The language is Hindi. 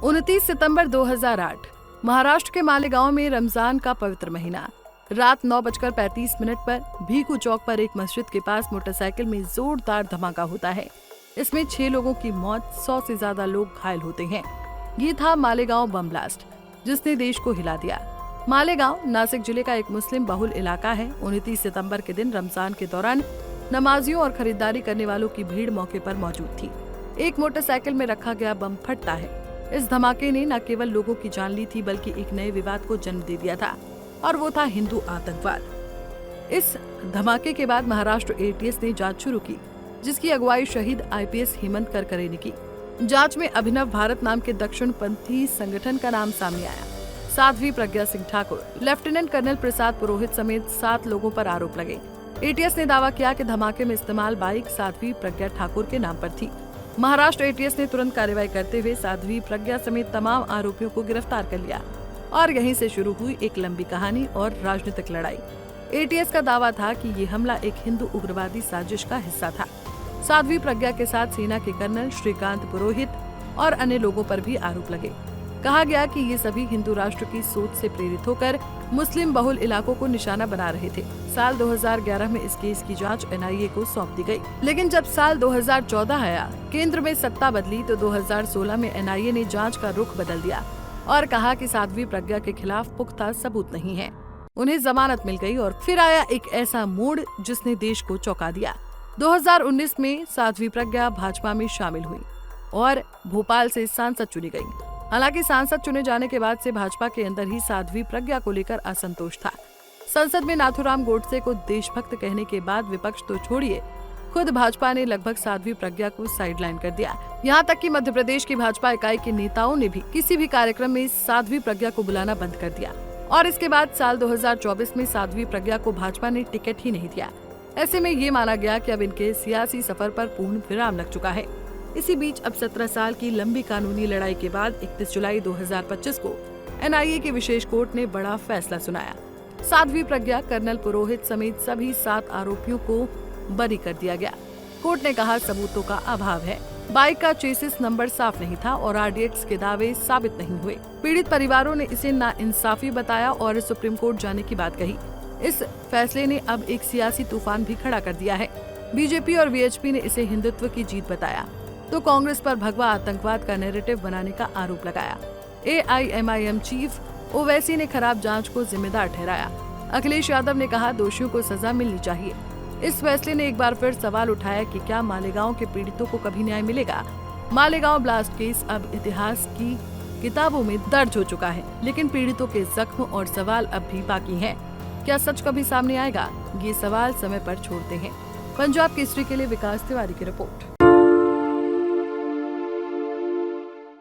29 सितंबर 2008 महाराष्ट्र के मालेगांव में रमजान का पवित्र महीना रात 9:35 पर भीखू चौक पर एक मस्जिद के पास मोटरसाइकिल में जोरदार धमाका होता है। इसमें 6 लोगों की मौत, 100 से ज्यादा लोग घायल होते हैं। ये था मालेगांव बम ब्लास्ट, जिसने देश को हिला दिया। मालेगांव नासिक जिले का एक मुस्लिम बहुल इलाका है। 29 सितंबर के दिन रमजान के दौरान नमाजियों और खरीदारी करने वालों की भीड़ मौके पर मौजूद थी। एक मोटरसाइकिल में रखा गया बम फटता है। इस धमाके ने न केवल लोगों की जान ली थी, बल्कि एक नए विवाद को जन्म दे दिया था, और वो था हिंदू आतंकवाद। इस धमाके के बाद महाराष्ट्र एटीएस ने जांच शुरू की, जिसकी अगुवाई शहीद आईपीएस हेमंत करकरे ने की। जांच में अभिनव भारत नाम के दक्षिणपंथी संगठन का नाम सामने आया। साध्वी प्रज्ञा सिंह ठाकुर, लेफ्टिनेंट कर्नल प्रसाद पुरोहित समेत 7 लोगों पर आरोप लगे। एटीएस ने दावा किया कि धमाके में इस्तेमाल बाइक साध्वी प्रज्ञा ठाकुर के नाम पर थी। महाराष्ट्र एटीएस ने तुरंत कार्रवाई करते हुए साध्वी प्रज्ञा समेत तमाम आरोपियों को गिरफ्तार कर लिया, और यहीं से शुरू हुई एक लंबी कहानी और राजनीतिक लड़ाई। एटीएस का दावा था कि ये हमला एक हिंदू उग्रवादी साजिश का हिस्सा था। साध्वी प्रज्ञा के साथ सेना के कर्नल श्रीकांत पुरोहित और अन्य लोगों पर भी आरोप लगे। कहा गया कि ये सभी हिंदू राष्ट्र की सोच से प्रेरित होकर मुस्लिम बहुल इलाकों को निशाना बना रहे थे। साल 2011 में इस केस की जांच एनआईए को सौंप दी गई, लेकिन जब साल 2014 आया, केंद्र में सत्ता बदली, तो 2016 में एनआईए ने जांच का रुख बदल दिया और कहा कि साध्वी प्रज्ञा के खिलाफ पुख्ता सबूत नहीं है। उन्हें जमानत मिल गई और फिर आया एक ऐसा मोड़ जिसने देश को चौंका दिया। 2019 में साध्वी प्रज्ञा भाजपा में शामिल हुई और भोपाल से सांसद चुनी गई। हालांकि सांसद चुने जाने के बाद से भाजपा के अंदर ही साध्वी प्रज्ञा को लेकर असंतोष था। संसद में नाथूराम गोडसे को देशभक्त कहने के बाद विपक्ष तो छोड़िए, खुद भाजपा ने लगभग साध्वी प्रज्ञा को साइडलाइन कर दिया। यहाँ तक कि मध्य प्रदेश की भाजपा इकाई के नेताओं ने भी किसी भी कार्यक्रम में साध्वी प्रज्ञा को बुलाना बंद कर दिया, और इसके बाद साल 2024 में साध्वी प्रज्ञा को भाजपा ने टिकट ही नहीं दिया। ऐसे में ये माना गया कि अब इनके सियासी सफर पर पूर्ण विराम लग चुका है। इसी बीच अब 17 साल की लंबी कानूनी लड़ाई के बाद 31 जुलाई 2025 को एनआईए की विशेष कोर्ट ने बड़ा फैसला सुनाया। साध्वी प्रज्ञा, कर्नल पुरोहित समेत सभी 7 आरोपियों को बरी कर दिया गया। कोर्ट ने कहा सबूतों का अभाव है, बाइक का चेसिस नंबर साफ नहीं था और आरडीएक्स के दावे साबित नहीं हुए। पीड़ित परिवारों ने इसे नाइंसाफी बताया और सुप्रीम कोर्ट जाने की बात कही। इस फैसले ने अब एक सियासी तूफान भी खड़ा कर दिया है। बीजेपी और वीएचपी ने इसे हिंदुत्व की जीत बताया, तो कांग्रेस पर भगवा आतंकवाद का नैरेटिव बनाने का आरोप लगाया। एआईएमआईएम चीफ ओवैसी ने खराब जांच को जिम्मेदार ठहराया। अखिलेश यादव ने कहा दोषियों को सजा मिलनी चाहिए। इस फैसले ने एक बार फिर सवाल उठाया कि क्या मालेगांव के पीड़ितों को कभी न्याय मिलेगा। मालेगांव ब्लास्ट केस अब इतिहास की किताबों में दर्ज हो चुका है, लेकिन पीड़ितों के जख्म और सवाल अब भी बाकी हैं। क्या सच कभी सामने आएगा? ये सवाल समय पर छोड़ते हैं। पंजाब केसरी के लिए विकास तिवारी की रिपोर्ट।